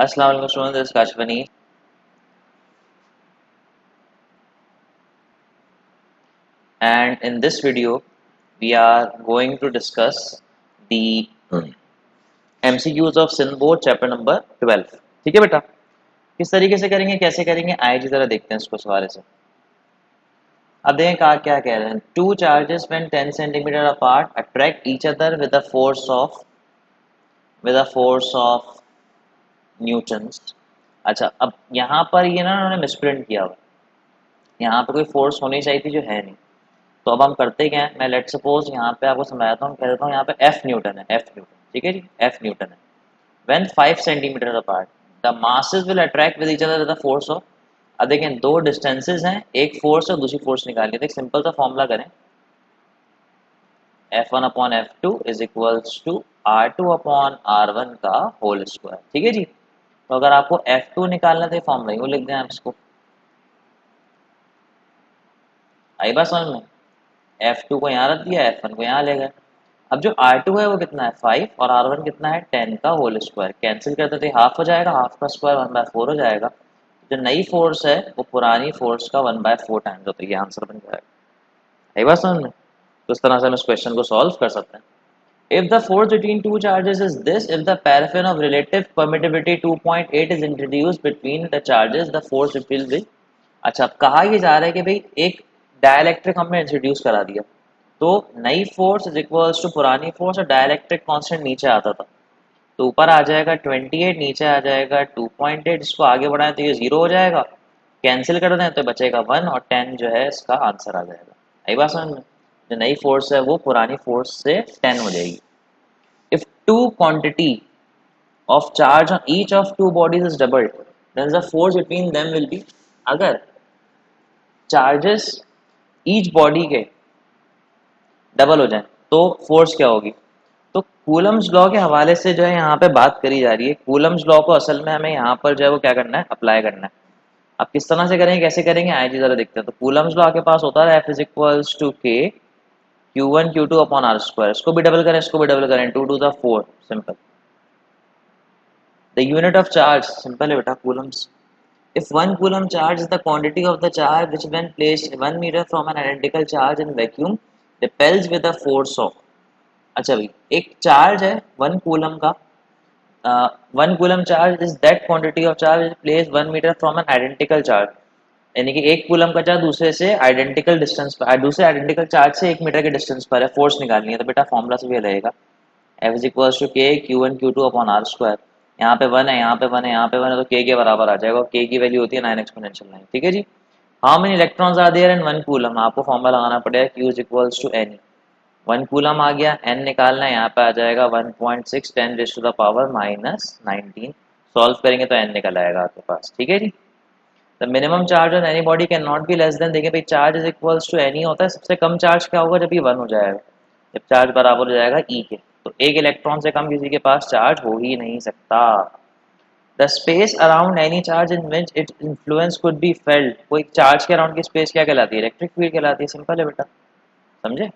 Assalamu alaikum students, this is Kashvani, and in this video we are going to discuss the MCQs of Sindh Board chapter number 12. ठीक है बेटा, किस तरीके से करेंगे, कैसे करेंगे, आइए जी जरा देखते हैं इसको सवाल से। अब देखें कहा क्या कह रहे हैं। Two charges when 10 centimetre apart attract each other with a force of Newton's. अच्छा, अब यहाँ पर ये ना उन्होंने मिसप्रिंट किया हुआ, यहाँ पर कोई फोर्स होनी चाहिए थी जो है नहीं। तो अब हम करते क्या है, मैं लेट सपोज यहाँ पे आपको समझाता हूँ, कह देता हूँ यहाँ पे एफ न्यूटन है, एफ न्यूटन, ठीक है जी, एफ न्यूटन है। When 5 centimetre apart the masses will attract with each other with the force of. अब देखें दो डिस्टेंसेस हैं, एक फोर्स और दूसरी फोर्स निकालनी है। तो एक सिंपल सा फॉर्मूला करें, F1 upon F2 is equals to R2 upon R1 का होल स्क्वायर, ठीक है जी। तो अगर आपको F2 निकालना था फॉर्मूला यूँ लिख दें आप इसको, आई बात समझ में। F2 को यहाँ रख दिया, F1 को यहाँ ले गए। अब जो R2 है वो कितना है 5 और R1 कितना है 10 का होल स्क्वायर। कैंसिल करते थे हाफ हो जाएगा, हाफ का स्क्वायर 1/4 हो जाएगा। जो नई फोर्स है वो पुरानी फोर्स का 1/4 टाइम्स होता है, ये आंसर बन जाएगा। है बात समझ में। तो इस तरह से हम इस क्वेश्चन को सॉल्व कर सकते हैं। If the force between two charges is this, if the paraffin of relative permittivity 2.8 is introduced between the charges, the force will be। अच्छा, अब कहा ये जा रहा है कि भाई एक डायलैक्ट्रिक हमने इंट्रोड्यूस करा दिया, तो नई फोर्स इज इक्वल्स टू पुरानी फोर्स और डायलैक्ट्रिक कांस्टेंट नीचे आता था, तो ऊपर आ जाएगा 28, नीचे आ जाएगा 2.8। इसको आगे बढ़ाएं तो ये 0 हो जाएगा, कैंसिल कर दें तो बचेगा 1 और 10 जो है इसका आंसर आ जाएगा। आई बात समझ में। जो नई फोर्स है वो पुरानी फोर्स से 10 हो जाएगी। If two quantity of charge on each of two bodies is doubled, then the force between them will be। अगर चार्जेस ईच बॉडी के डबल हो जाए तो फोर्स क्या होगी। तो कूलम्स लॉ के हवाले से जो है यहाँ पे बात करी जा रही है। कूलम्स लॉ को असल में हमें यहाँ पर जो है वो क्या करना है, अप्लाई करना है। अब किस तरह से करेंगे, कैसे करेंगे, आइए जरा देखते हैं। तो कूलम्स लॉ के पास होता है एफ इज इक्वल्स टू के Q1 Q2 upon R square. इसको भी डबल करें, इसको भी डबल करें, 2 to the 4, simple. The unit of charge simple है बेटा, Coulomb's. If 1 coulomb charge is the quantity of the charge which when placed 1 meter from an identical charge in vacuum repels with a force of। अच्छा भाई, एक charge है 1 coulomb का, 1 coulomb charge is that quantity of charge place 1 metre from an identical charge. यानी कि एक coulomb का charge दूसरे से आइडेंटिकल डिस्टेंस पर, दूसरे आइडेंटिकल चार्ज से 1 मीटर के डिस्टेंस पर है, फोर्स निकालनी है। तो बेटा फॉर्मूला से भी रहेगा एफ इज इक्वल टू के Q1 Q2 upon R square. यहाँ पे 1 है, यहाँ पे 1 है, यहाँ पे 1 है, तो के बराबर आ जाएगा। के की वैल्यू होती है 9 एक्सपोनेंशियल 9, ठीक है जी। How many electrons are there in 1 coulomb, आपको फॉर्मूला लगाना पड़ेगा Q is equals to N. 1 coulomb आ गया, एन निकालना है, यहाँ पे आ जाएगा 1.6 10 raise to the power -19। Solve करेंगे तो एन निकल आएगा आपके पास, ठीक है जी। The minimum charge on any body can not be less than, देखिए भाई charge is equals to N ही होता है। सबसे कम चार्ज क्या होगा, जब ये 1 हो जाएगा, जब चार्ज बराबर हो जाएगा ई के। तो एक इलेक्ट्रॉन से कम किसी के पास चार्ज हो ही नहीं सकता। The space around any charge in which it influence could be felt, कोई चार्ज के अराउंड की स्पेस क्या कहलाती है, इलेक्ट्रिक फील्ड कहलाती है। सिंपल है बेटा, समझे।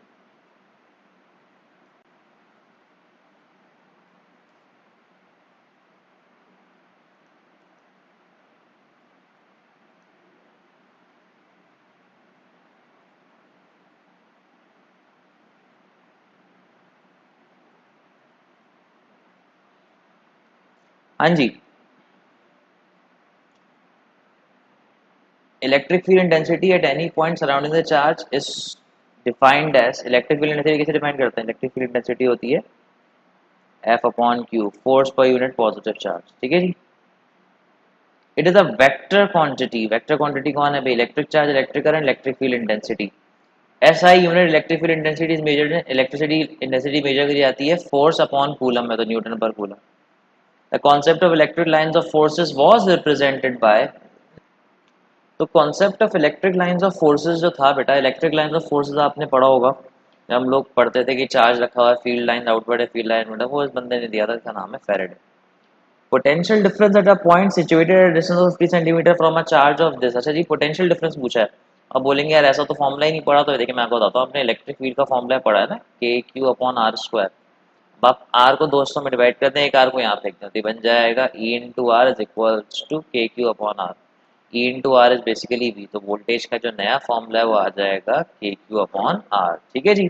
हाँ जी, electric field intensity at any point surrounding the charge is defined as. Electric field intensity कैसे डिफाइन करते हैं, इलेक्ट्रिक फील्ड इंटेंसिटी होती है एफ अपॉन क्यू, फोर्स पर यूनिट पॉजिटिव चार्ज, ठीक है जी। It is a vector quantity, vector quantity कौन है भाई, electric charge, electric current, electric field intensity. SI unit electric field intensity is measured, electricity intensity measure करी जाती है फोर्स अपॉन कूलम में, तो न्यूटन पर coulomb. The concept of electric lines of forces was represented by. तो concept of electric lines of forces जो था बेटा, इलेक्ट्रिक लाइंस ऑफ फोर्सेस आपने पढ़ा होगा, जब हम लोग पढ़ते थे कि चार्ज रखा हुआ है, फील्ड लाइन आउटवर्ड है, फील्ड लाइन इनवर्ड है, वो इस बंदे ने दिया था, इसका नाम है Faraday. Potential difference at a point situated at distance of 3 centimetre from a charge of this. अच्छा जी, पोटेंशियल डिफरेंस पूछा है। अब बोलेंगे यार ऐसा तो फॉर्मूला ही नहीं पढ़ा, तो देखिए मैं आपको बताता हूँ, आपने इलेक्ट्रिक फील्ड का फॉर्मूला पढ़ा है ना, के क्यू अपॉन आर स्क्वायर। अब आप आर को 200 में डिवाइड करते हैं, एक आर को यहाँ फेंकते हैं, तो ये बन जाएगा E into R is equals to K Q upon R. E into R is basically V, तो वोल्टेज का जो नया फॉर्मूला है वो आ जाएगा के क्यू अपॉन आर। ठीक है जी।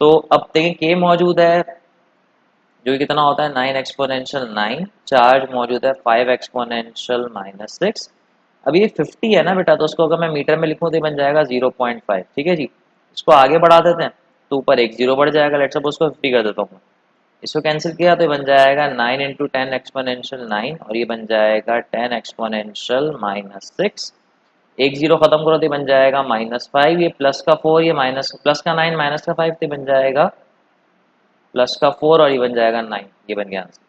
तो अब देखिए के मौजूद है जो कि कितना होता है 9 एक्सपोनेंशियल 9, चार्ज मौजूद है 5 एक्सपोनेंशियल माइनस 6। अब ये 50 है ना बेटा, तो उसको अगर मैं मीटर में लिखूँ तो ये बन जाएगा 0.5। ठीक है जी। इसको आगे बढ़ा देते हैं तो ऊपर एक जीरो बढ़ जाएगा, लेट्स सपोज उसको 50 कर देता हूँ। इसको कैंसिल किया तो ये बन जाएगा 9 इंटू 10 एक्सपोनेंशियल 9 और ये बन जाएगा 10 एक्सपोनेंशियल माइनस 6। एक जीरो खत्म करो तो ये बन जाएगा -5, ये प्लस का 4, ये माइनस प्लस का 9 माइनस का 5, तो ये बन जाएगा प्लस का 4 और ये बन जाएगा 9। ये बन गया answer.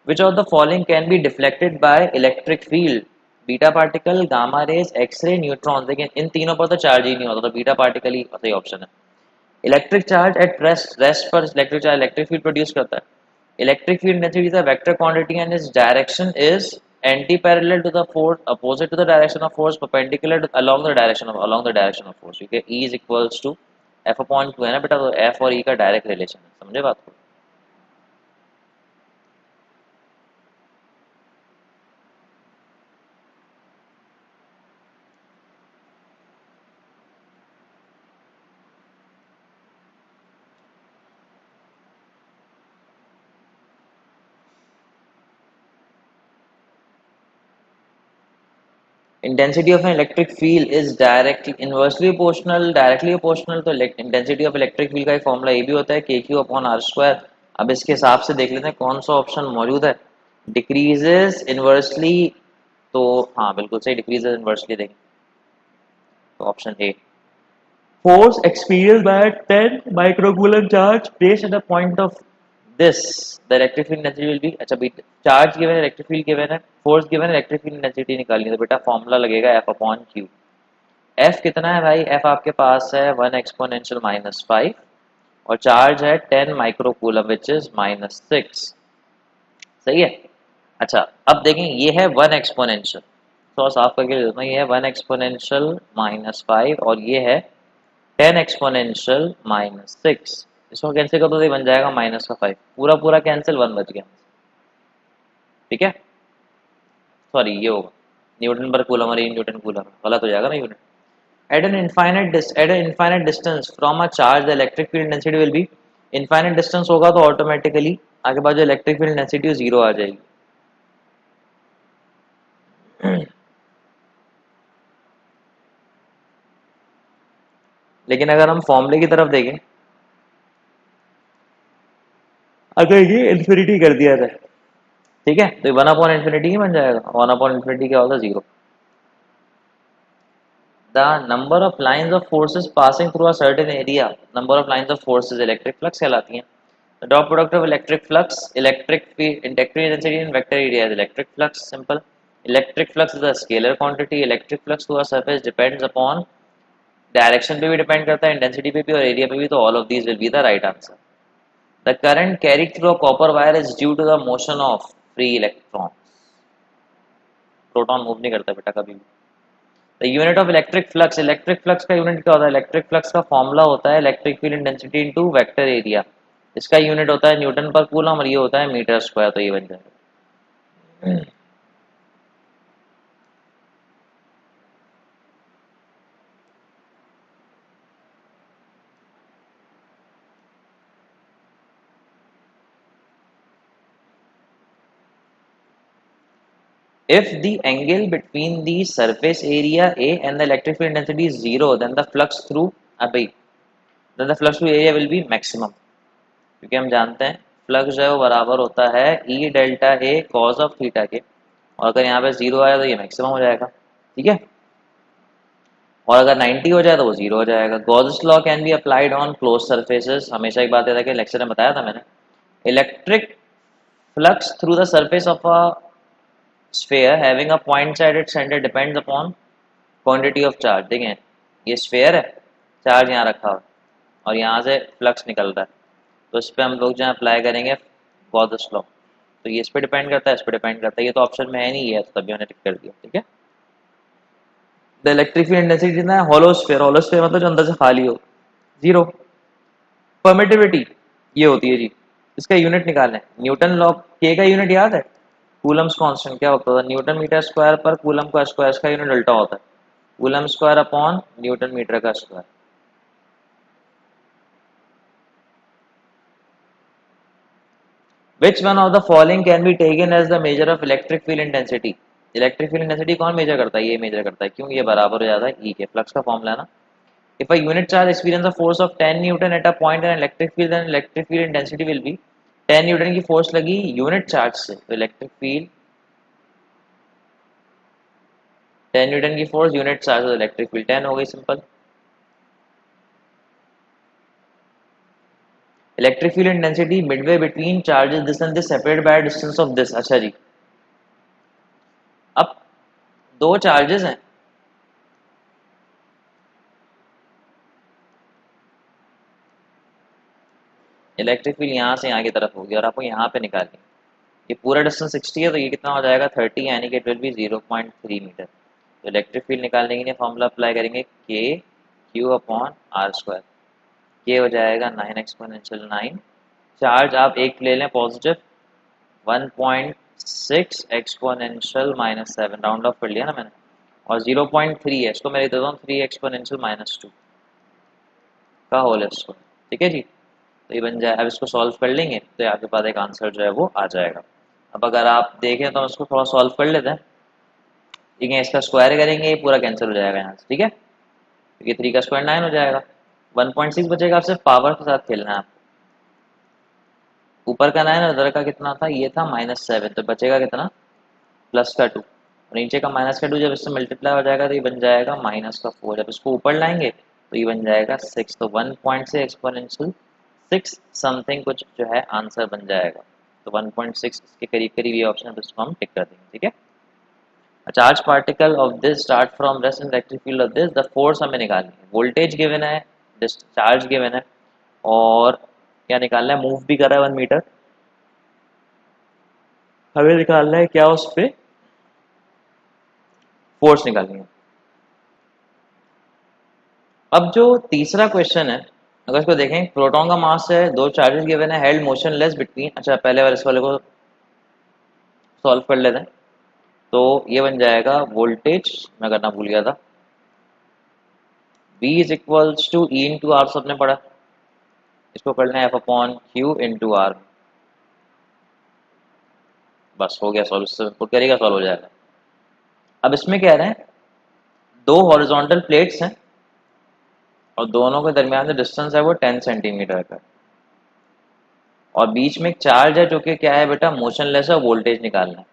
Which of the following can be deflected by electric field? Beta particle, gamma rays, X ray, neutron. देखिए इन तीनों पर तो चार्ज ही नहीं होता, तो बीटा पार्टिकल ही सही ऑप्शन है। इलेक्ट्रिक चार्ज एट रेस्ट पर electric charge electric field produce करता है। Electric field density is a vector quantity and its direction is antiparallel to the force opposite to the direction of force perpendicular along the direction of force, क्योंकि E is equals to F upon 2 है ना बेटा, तो F और E का direct relation है। समझे बात को? Intensity of an electric field is directly inversely proportional, directly proportional. तो इंटेंसिटी ऑफ इलेक्ट्रिक फील्ड का एक फॉर्मूला ये भी होता है के क्यू अपॉन आर स्क्वायर। अब इसके हिसाब से देख लेते हैं कौन सा ऑप्शन मौजूद है। डिक्रीजेस इनवर्सली, तो हाँ बिल्कुल सही, डिक्रीजेस इनवर्सली। देखें तो option A. Force experienced by a 10 microcoulomb charge placed at the point of this, the electric field intensity will be, अच्छा बेटा चार्ज गिवन है, इलेक्ट्रिक फील्ड गिवन है, फोर्स गिवन है, इलेक्ट्रिक फील्ड इंटेंसिटी निकालनी है, तो बेटा फॉर्मूला लगेगा F अपॉन क्यू। F कितना है भाई? F आपके पास है 1 एक्सपोनेंशियल माइनस 5 और चार्ज है 10 माइक्रोकूलम विच इज -6। सही है। अच्छा अब देखें ये है 1 एक्सपोनेंशियल, तो साफ करके दे देता हूँ, ये है 1 एक्सपोनेंशियल -5 और ये है 10 एक्सपोनेंशियल -6। इसको कैंसिल कर दो तो ये बन जाएगा माइनस का 5, पूरा पूरा कैंसिल, 1 बच गया। ठीक है, सॉरी ये होगा न्यूटन पर कूलम और ये न्यूटन कूलम, गलत हो जाएगा ना unit. At an infinite distance from a charge the electric field density will be, infinite distance होगा तो ऑटोमेटिकली आगे बाद जो इलेक्ट्रिक फील्ड डेंसिटी जीरो आ जाएगी। लेकिन अगर हम फॉर्मूले की तरफ देखें, अगर ये इन्फिनिटी कर दिया जाए, ठीक है, तो ये 1/infinity ही बन जाएगा। 1/infinity क्या होता है? Zero. The number of lines of forces passing through a certain area, number of lines of forces electric flux कहलाती हैं। The dot product of electric flux, electric field, electric density and vector area is electric flux. Simple. Electric flux is a scalar quantity. Electric flux through a surface depends upon direction पे भी depend करता है, intensity पे भी और area पे भी, तो all of these will be the right answer. The current carried through a copper wire is due to the motion of free electron. Proton move नहीं करता बेटा कभी भी। The unit of electric flux का unit क्या होता है? Electric flux का फॉर्मूला होता है electric field intensity into vector area. इसका यूनिट होता है न्यूटन पर कूलम और ये होता है मीटर स्क्वायर, तो ये बन जाएगा। If the angle between the surface area A and the electric field intensity is zero, then the flux through area will be maximum। क्योंकि हम जानते हैं फ्लक्स जो है वो बराबर होता है E delta A cos of theta के, और अगर यहाँ पे जीरो आया तो ये मैक्सिमम हो जाएगा। ठीक है, और अगर 90 हो जाए तो वो जीरो हो जाएगा। Gauss law can be applied on close surfaces. हमेशा एक बात याद रखें, लेक्चर में बताया था मैंने, electric flux through the surface of a sphere having a point side at center depends upon quantity of charge। देखें ये स्फेयर है, चार्ज यहाँ रखा हुआ और यहाँ से फ्लक्स निकल रहा है, तो इस पर हम लोग जो अप्लाई करेंगे गॉस लॉ, तो ये इस पर डिपेंड करता है, इस पर डिपेंड करता है। ये तो ऑप्शन में है नहीं है, तो तभी मैंने टिक कर दिया। ठीक है, द इलेक्ट्रिक फील्ड इंटेंसिटी कितना है? होलो स्फेयर मतलब जो अंदर से खाली हो, जीरो। परमिटिविटी ये होती है जी इसका यूनिट निकालना है, न्यूटन लॉ के का यूनिट याद है, कूलम्स कांस्टेंट क्या होता था, न्यूटन मीटर स्क्वायर पर कूलम का स्क्वायर, इसका यूनिट उल्टा होता है, coulomb square upon newton metre का square. Which one of the following can be taken as the measure of electric field intensity? Electric field intensity कौन मेजर करता है, ये मेजर करता है, क्यों, ये बराबर हो जाता है ई के, फ्लक्स का फॉर्मूला है ना। If a unit charge experience a force of 10 Newton at a point in electric field, then electric field intensity will be 10 Newton की फोर्स लगी यूनिट चार्ज से, तो इलेक्ट्रिक फील्ड 10 न्यूटन की फोर्स यूनिट चार्ज, तो electric field 10 हो गई, simple. Electric field intensity Midway between charges this and this separated by distance of this. अच्छा जी, अब दो चार्जेस हैं, इलेक्ट्रिक फील्ड यहाँ से यहाँ की तरफ होगी और आपको यहाँ पे निकालनी है, ये पूरा डिस्टेंस 60 है, तो ये कितना हो जाएगा 30, यानी कि इट विल बी 0.3 मीटर। तो इलेक्ट्रिक फील्ड निकालने के लिए फॉर्मूला अप्लाई करेंगे के क्यू अपॉन आर स्क्वायर, के हो जाएगा 9 एक्सपोनेंशियल 9, चार्ज आप एक ले लें पॉजिटिव, 1.6 एक्सपोनेंशियल -7, राउंड ऑफ कर लिया ना मैंने, और 0.3 है, इसको मैं लिख देता हूँ 3 एक्सपोनेंशियल -2 का होल स्क्वायर, ठीक है जी। तो ये बन जाए, अब इसको सॉल्व कर लेंगे तो आपके पास एक आंसर जो है वो आ जाएगा। अब अगर आप देखें तो हम इसको थोड़ा सॉल्व कर लेते हैं, ठीक है, इसका स्क्वायर करेंगे ये पूरा कैंसिल हो जाएगा यहाँ से, ठीक है, क्योंकि 3 का स्क्वायर 9 हो जाएगा, 1.6 बचेगा, आपसे पावर के साथ खेलना है आपको, ऊपर का 9 और उधर का कितना था, ये था -7, तो बचेगा कितना, प्लस का 2, नीचे का माइनस का 2 जब इससे मल्टीप्लाई हो जाएगा तो ये बन जाएगा -4, जब इसको ऊपर लाएंगे तो ये बन जाएगा 6, तो 1 से एक्सपोनेंशियल 6 समथिंग कुछ जो है आंसर बन जाएगा, तो 1.6 के करीब करीब ये ऑप्शन है, तो इसको हम टिक कर देंगे, ठीक है। A charge particle of this start from rest in electric field of this, the force हमें निकालनी है, वोल्टेज गिवन है, चार्ज गिवन है, और क्या निकालना है, मूव भी कर रहा है 1 मीटर, हमें निकालना है क्या, उस पर फोर्स निकालनी है। अब जो तीसरा क्वेश्चन है, अगर इसको देखें, प्रोटॉन का मास है, दो चार्जेस गिवन है, हेल्ड मोशनलेस बिटवीन, अच्छा पहले वाले इस वाले को सॉल्व कर लेते हैं, तो ये बन जाएगा वोल्टेज, मैं करना भूल गया था, V is equals to E into R, सबने पढ़ा, इसको करना है F upon Q into R, बस हो गया सॉल्व, इससे पुट करेगा सॉल्व हो जाएगा। अब इसमें कह रहे हैं दो हॉरिजॉन्टल प्लेट्स हैं और दोनों के दरमियान जो डिस्टेंस है वो 10 सेंटीमीटर का, और बीच में एक चार्ज है जो कि क्या है बेटा, मोशनलेस है, वोल्टेज निकालना है,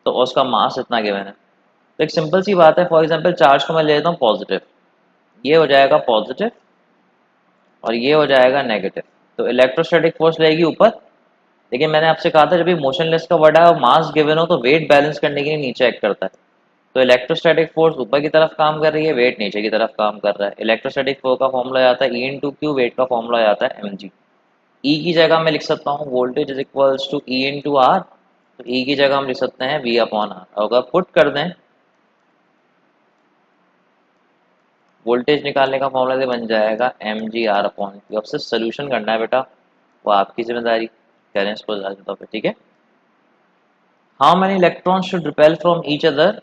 तो उसका मास इतना गिवन है। तो एक सिंपल सी बात है, फॉर एग्जांपल चार्ज को मैं ले लेता हूँ पॉजिटिव, ये हो जाएगा पॉजिटिव और ये हो जाएगा नेगेटिव, तो इलेक्ट्रोस्टैटिक फोर्स रहेगी ऊपर, लेकिन मैंने आपसे कहा था जब भी मोशनलेस का वर्ड है और मास गिवन हो तो वेट बैलेंस करने के लिए नीचे एक्ट करता है, तो इलेक्ट्रोस्टैटिक फोर्स ऊपर की तरफ काम कर रही है, वेट नीचे की तरफ काम कर रहा है, इलेक्ट्रोस्टैटिक फोर्स का फॉर्मूला आता है ई इंटू क्यू, वेट का फॉर्मूला आता है एम जी। ई की जगह मैं लिख सकता हूँ voltage is equals to E into R, तो ई की जगह हम लिख सकते हैं वी अपॉन आर, अगर पुट कर दें वोल्टेज निकालने का फॉर्मूला से बन जाएगा M G R upon Q. अब सिर्फ सोल्यूशन करना है बेटा, वो आपकी जिम्मेदारी, करें इसको ज़्यादा पे, ठीक है। How many electron should repel from each other,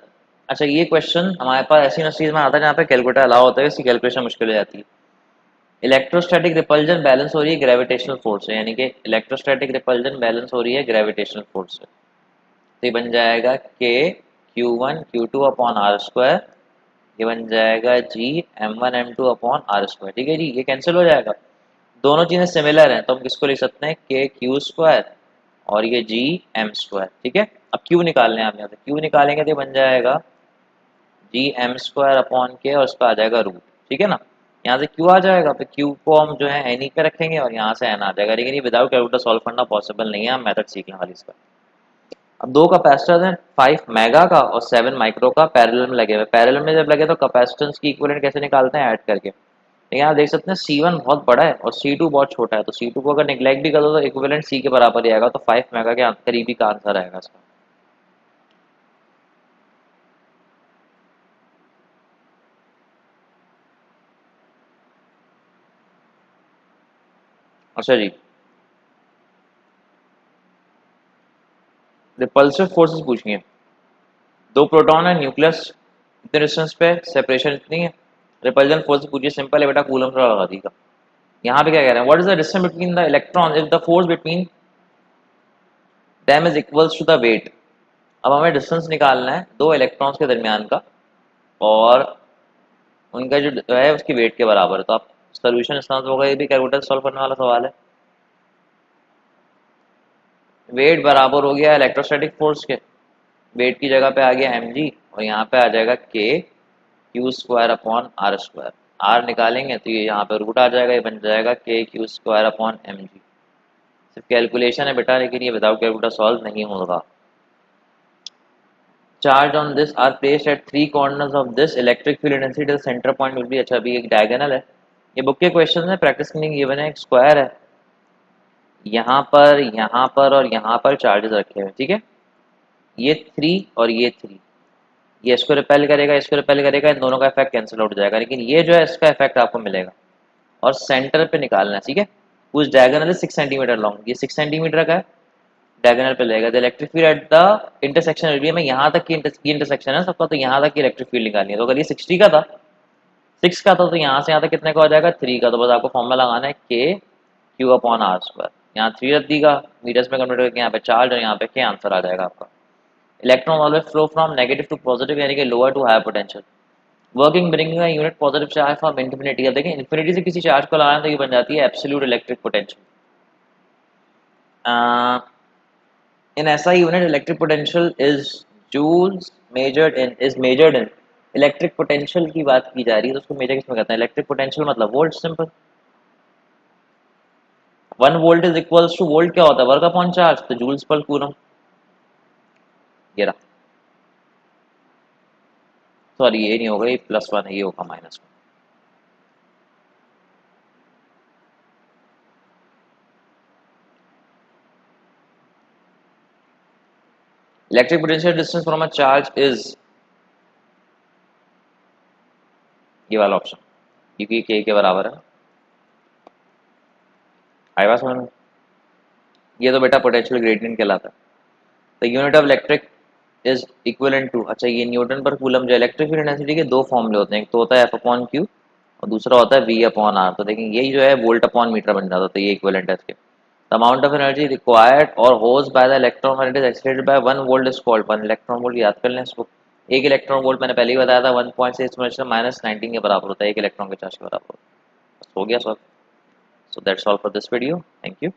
अच्छा ये क्वेश्चन हमारे पास ऐसी यूनिवर्सिटीज में आता है जहाँ पे कैलकुलेटर अलाउ होता है, इसकी कैलकुलेशन मुश्किल हो जाती है। इलेक्ट्रोस्टैटिक रिपल्जन बैलेंस हो रही है ग्रेविटेशनल फोर्स से, यानी कि इलेक्ट्रोस्टैटिक रिपल्जन बैलेंस हो रही है ग्रेविटेशनल फोर्स से, तो ये बन जाएगा के Q1 Q2 upon R square, ये बन जाएगा जी M1 M2 upon R square, ठीक है जी, ये कैंसिल हो जाएगा, दोनों चीज़ें सिमिलर हैं, तो हम किसको लिख सकते हैं के क्यू स्क्वायर और ये जी एम स्क्वायर, ठीक है। अब क्यू निकालने हैं, आप यहाँ से क्यू निकालेंगे तो ये बन जाएगा जी एम स्क्वायर अपॉन के और उसका आ जाएगा रूट, ठीक है ना, यहाँ से क्यू आ जाएगा, फिर क्यू को हम जो है एन ई पे रखेंगे और यहाँ से एन आ जाएगा, लेकिन ये विदाउट कैलकुलेटर सॉल्व करना पॉसिबल नहीं है, हम मेथड सीखने वाली इसका। अब दो कैपेसिटर्स हैं, 5 मेगा का और 7 माइक्रो का, पैरेलल में लगे हुए, पैरेलल में जब लगे तो कैपेसिटेंस की इक्विवेलेंट कैसे निकालते हैं, ऐड करके, लेकिन यहाँ देख सकते हैं C1 बहुत बड़ा है और C2 बहुत छोटा है, तो C2 को अगर निगलेक्ट भी कर दो तो इक्विवेलेंट C के बराबर ही आएगा, तो 5 मेगा के करीबी का आंसर आएगा इसका। अच्छा जी, रिपल्सिव फोर्सेस पूछी है। दो प्रोटॉन है, न्यूक्लियस इतने डिस्टेंस पे, सेपरेशन इतनी है। रिपल्जन फोर्स पूछिए, सिंपल है बेटा, कूलम से लगा देगा। यहाँ पे क्या कह रहे हैं, what is the distance between the electron if the force between them is equals to the weight. अब हमें डिस्टेंस निकालना है दो इलेक्ट्रॉन्स के दरमियान का, और उनका जो है उसकी वेट के बराबर है। तो आप सोल्यूशन इसका मतलब होगा, ये भी कैलकुलेटर सॉल्व करने वाला सवाल है। वेट बराबर हो गया इलेक्ट्रोस्टैटिक फोर्स के, वेट की जगह पे आ गया mg, और यहाँ पे आ जाएगा k Q square upon R square. R निकालेंगे तो ये यहाँ पे रूट आ जाएगा, ये बन जाएगा k Q square upon mg। सिर्फ कैलकुलेशन है बेटा, लेकिन ये विदाउट कैलकुलेटर सॉल्व नहीं होगा। Charge on this are placed at three corners of this, electric field intensity centre point will be. अच्छा, अभी एक डायगोनल है, ये बुक के क्वेश्चन है, प्रैक्टिस करने के गिवन है। एक स्क्वायर है, यहाँ पर, यहाँ पर और यहाँ पर चार्जेस रखे हुए, ठीक है। ये 3 और ये 3, ये इसको रिपेल करेगा, इसको रिपेल करेगा, इन दोनों का इफेक्ट कैंसिल आउट हो जाएगा, लेकिन ये जो है इसका इफेक्ट आपको मिलेगा। और सेंटर पे निकालना है, ठीक है। उस डायगोनल 6 सेंटीमीटर लॉन्ग, ये 6 सेंटीमीटर का है, डायगोनल पे लगेगा। The electric field at the intersection will be, मैं यहाँ तक की इंटरसेक्शन है सबका, तो यहाँ तक की इलेक्ट्रिक फील्ड निकालनी है। तो अगर ये 60 का था, 6 का था, तो यहाँ से यहाँ तक कितने का हो जाएगा, 3 का। तो बस आपको फॉर्मूला लगाना है के क्यू अपॉन आर स्क्वायर। यहाँ 3 रख दीगा, मीटर्स में कन्वर्ट करके यहाँ पे चार्ज, और यहाँ पे के आंसर आ जाएगा आपका। Electron always flow from negative to positive, यानी कि lower to higher potential. Working bringing a unit positive charge from infinity. अब देखिए, इन्फिनिटी से किसी चार्ज को लगाना तो ये बन जाती है absolute electric potential. In SI unit electric potential is joules measured in. Electric potential की बात की जा रही है, तो उसको मेजर किसमें करते हैं, इलेक्ट्रिक पोटेंशियल मतलब volt, simple. 1 volt is equals to, volt क्या होता है, वर्क अपॉन चार्ज, तो जूल्स पर कूलम। ये रहा, सॉरी ये नहीं होगा, ये +1 है, ये होगा -1। Electric potential distance from a charge is, ये वाला ऑप्शन, क्योंकि के बराबर है। आई बात समझ में? ये तो बेटा पोटेंशियल ग्रेडियंट कहलाता है। तो unit of electric is equivalent to, अच्छा ये न्यूटन पर कूलम, जो इलेक्ट्रिक फील्ड डेंसिटी के दो फॉर्मूले होते हैं, एक तो होता है F अपॉन क्यू, और दूसरा होता है V अपॉन आर। तो देखिए यही जो है वोल्ट अपॉन मीटर बन जाता है, तो ये इक्विवेलेंट है इसके। The amount of energy required और hold by the electron when it is accelerated by 1 volt is called, 1 electron volt, याद कर लें इसको। एक इलेक्ट्रॉन वोल्ट मैंने पहले ही बताया था 1.6 -19 के बराबर होता है, एक इलेक्ट्रॉन के चार्ज के बराबर। हो गया solve. So that's all for this video, thank you.